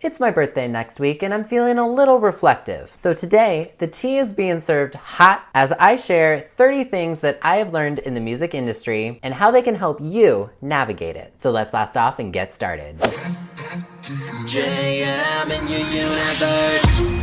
It's my birthday next week and I'm feeling a little reflective. So today, the tea is being served hot as I share 30 things that I have learned in the music industry and how they can help you navigate it. So let's blast off and get started. JM in your universe.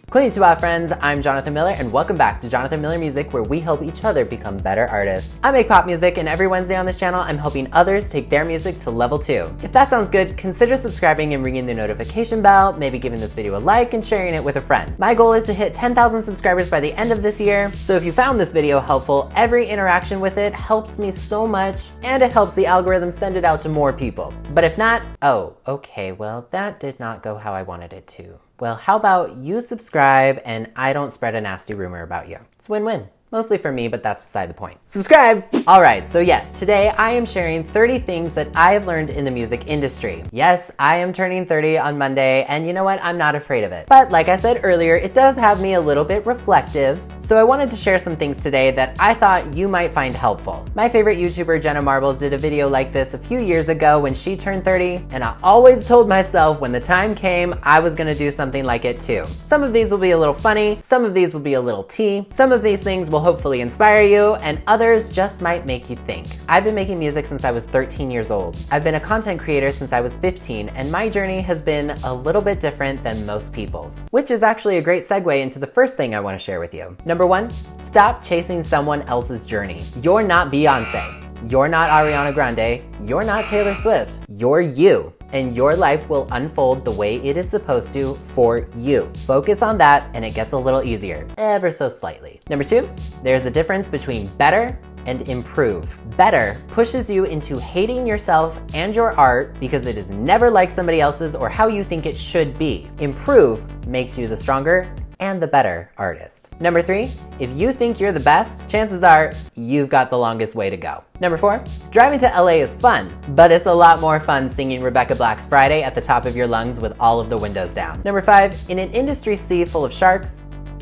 Konnichiwa friends, I'm Jonathan Miller and welcome back to Jonathan Miller Music, where we help each other become better artists. I make pop music and every Wednesday on this channel I'm helping others take their music to level 2. If that sounds good, consider subscribing and ringing the notification bell, maybe giving this video a like and sharing it with a friend. My goal is to hit 10,000 subscribers by the end of this year, so if you found this video helpful, every interaction with it helps me so much and it helps the algorithm send it out to more people. But if not, oh, okay, well that did not go how I wanted it to. Well, how about you subscribe and I don't spread a nasty rumor about you? It's win-win. Mostly for me, but that's beside the point. Subscribe! Alright, so yes, today I am sharing 30 things that I have learned in the music industry. Yes, I am turning 30 on Monday, and you know what? I'm not afraid of it. But like I said earlier, it does have me a little bit reflective, so I wanted to share some things today that I thought you might find helpful. My favorite YouTuber, Jenna Marbles, did a video like this a few years ago when she turned 30, and I always told myself when the time came, I was gonna do something like it too. Some of these will be a little funny, some of these will be a little tea, some of these things will hopefully inspire you, and others just might make you think. I've been making music since I was 13 years old. I've been a content creator since I was 15, and my journey has been a little bit different than most people's, which is actually a great segue into the first thing I want to share with you. Number 1, stop chasing someone else's journey. You're not Beyonce. You're not Ariana Grande. You're not Taylor Swift. You're you. And your life will unfold the way it is supposed to for you. Focus on that and it gets a little easier, ever so slightly. Number 2, there's a difference between better and improve. Better pushes you into hating yourself and your art because it is never like somebody else's or how you think it should be. Improve makes you the stronger and the better artist. Number 3, if you think you're the best, chances are you've got the longest way to go. Number 4, driving to LA is fun, but it's a lot more fun singing Rebecca Black's Friday at the top of your lungs with all of the windows down. Number 5, in an industry sea full of sharks,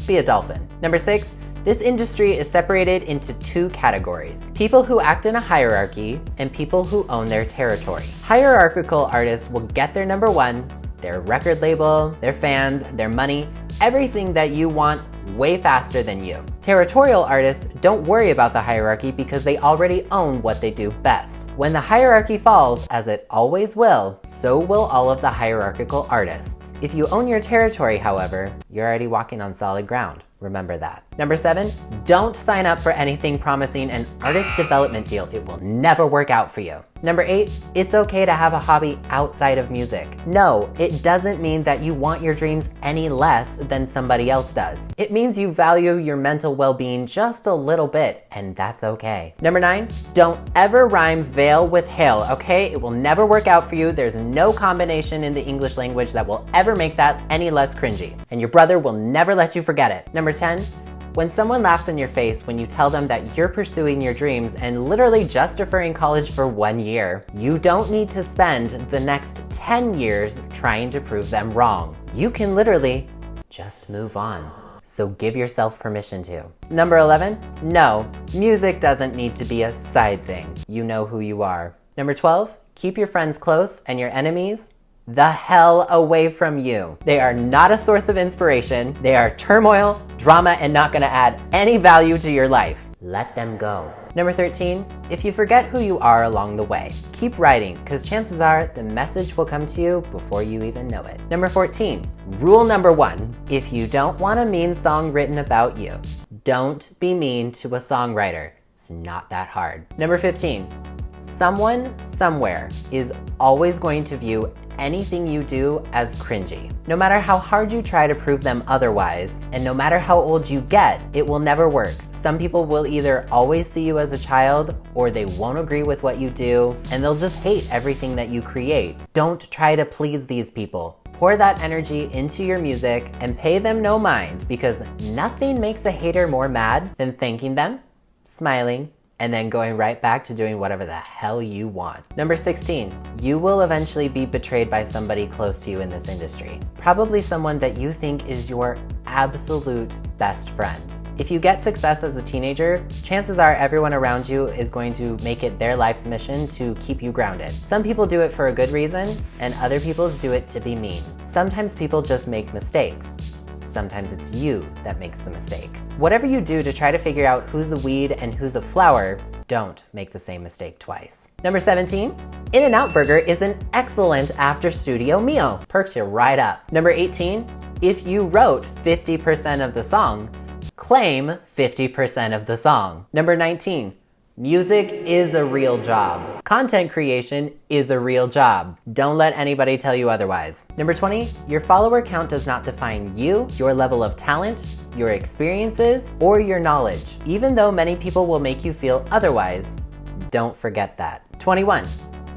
be a dolphin. Number 6, this industry is separated into 2 categories: people who act in a hierarchy and people who own their territory. Hierarchical artists will get their number 1, their record label, their fans, their money, everything that you want way faster than you. Territorial artists don't worry about the hierarchy because they already own what they do best. When the hierarchy falls, as it always will, so will all of the hierarchical artists. If you own your territory, however, you're already walking on solid ground. Remember that. Number 7, don't sign up for anything promising an artist development deal. It will never work out for you. Number 8, it's okay to have a hobby outside of music. No, it doesn't mean that you want your dreams any less than somebody else does. It means you value your mental well-being just a little bit, and that's okay. Number 9, don't ever rhyme veil with hail, okay? It will never work out for you. There's no combination in the English language that will ever make that any less cringy, and your brother will never let you forget it. Number 10, when someone laughs in your face when you tell them that you're pursuing your dreams and literally just deferring college for 1 year, you don't need to spend the next 10 years trying to prove them wrong. You can literally just move on. So give yourself permission to. Number 11, no, music doesn't need to be a side thing. You know who you are. Number 12, keep your friends close and your enemies the hell away from you. They are not a source of inspiration. They are turmoil, drama, and not gonna add any value to your life. Let them go. Number 13, if you forget who you are along the way, keep writing, because chances are the message will come to you before you even know it. Number 14, rule number 1, if you don't want a mean song written about you, don't be mean to a songwriter. It's not that hard. Number 15, someone somewhere is always going to view anything you do as cringy. No matter how hard you try to prove them otherwise, and no matter how old you get, it will never work. Some people will either always see you as a child, or they won't agree with what you do, and they'll just hate everything that you create. Don't try to please these people. Pour that energy into your music and pay them no mind, because nothing makes a hater more mad than thanking them, smiling, and then going right back to doing whatever the hell you want. Number 16, you will eventually be betrayed by somebody close to you in this industry. Probably someone that you think is your absolute best friend. If you get success as a teenager, chances are everyone around you is going to make it their life's mission to keep you grounded. Some people do it for a good reason, and other people do it to be mean. Sometimes people just make mistakes. Sometimes it's you that makes the mistake. Whatever you do to try to figure out who's a weed and who's a flower, don't make the same mistake twice. Number 17, In-N-Out Burger is an excellent after-studio meal. Perks you right up. Number 18, if you wrote 50% of the song, claim 50% of the song. Number 19, music is a real job. Content creation is a real job. Don't let anybody tell you otherwise. Number 20, your follower count does not define you, your level of talent, your experiences, or your knowledge. Even though many people will make you feel otherwise, don't forget that. 21,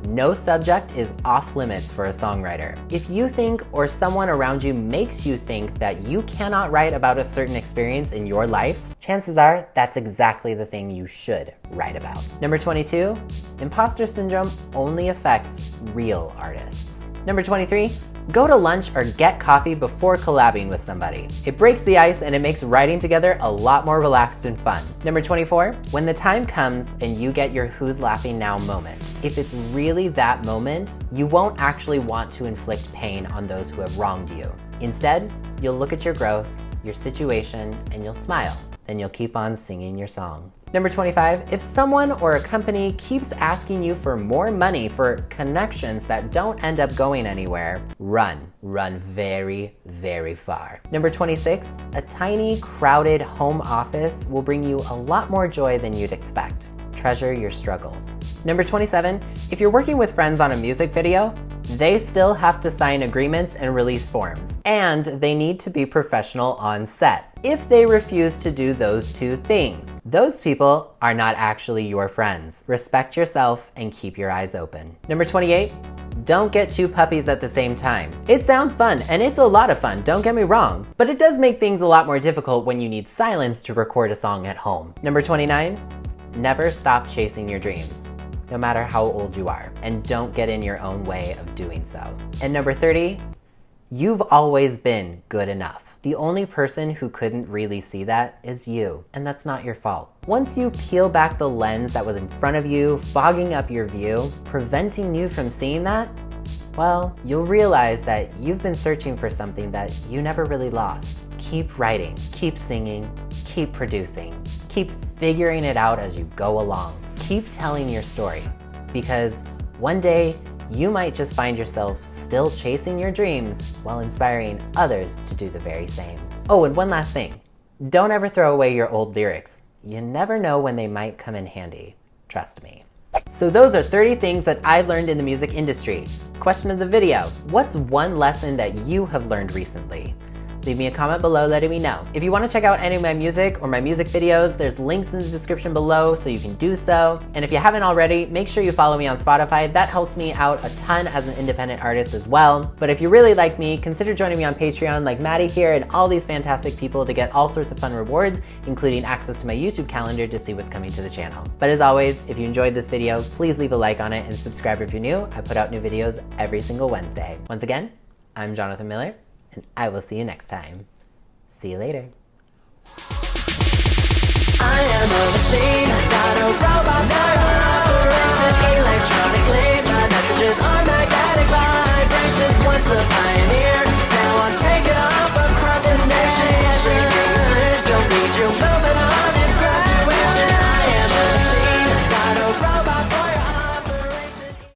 no subject is off limits for a songwriter. If you think or someone around you makes you think that you cannot write about a certain experience in your life, chances are that's exactly the thing you should write about. Number 22, imposter syndrome only affects real artists. Number 23, go to lunch or get coffee before collabing with somebody. It breaks the ice and it makes writing together a lot more relaxed and fun. Number 24, when the time comes and you get your who's laughing now moment, if it's really that moment, you won't actually want to inflict pain on those who have wronged you. Instead, you'll look at your growth, your situation, and you'll smile. Then you'll keep on singing your song. Number 25, if someone or a company keeps asking you for more money for connections that don't end up going anywhere, run. Run very, very far. Number 26, a tiny, crowded home office will bring you a lot more joy than you'd expect. Treasure your struggles. Number 27, if you're working with friends on a music video, they still have to sign agreements and release forms, and they need to be professional on set. If they refuse to do those two things, those people are not actually your friends. Respect yourself and keep your eyes open. Number 28, don't get two puppies at the same time. It sounds fun, and it's a lot of fun, don't get me wrong, but it does make things a lot more difficult when you need silence to record a song at home. Number 29, never stop chasing your dreams, no matter how old you are, and don't get in your own way of doing so. And number 30, you've always been good enough. The only person who couldn't really see that is you, and that's not your fault. Once you peel back the lens that was in front of you, fogging up your view, preventing you from seeing that, well, you'll realize that you've been searching for something that you never really lost. Keep writing, keep singing, keep producing, keep figuring it out as you go along. Keep telling your story, because one day you might just find yourself still chasing your dreams while inspiring others to do the very same. Oh, and one last thing. Don't ever throw away your old lyrics. You never know when they might come in handy. Trust me. So those are 30 things that I've learned in the music industry. Question of the video, what's one lesson that you have learned recently? Leave me a comment below letting me know. If you want to check out any of my music or my music videos, there's links in the description below so you can do so. And if you haven't already, make sure you follow me on Spotify. That helps me out a ton as an independent artist as well. But if you really like me, consider joining me on Patreon like Maddie here and all these fantastic people to get all sorts of fun rewards, including access to my YouTube calendar to see what's coming to the channel. But as always, if you enjoyed this video, please leave a like on it and subscribe if you're new. I put out new videos every single Wednesday. Once again, I'm Jonathan Miller, and I will see you next time. See you later. I am a machine, not a robot, not an operation electronically.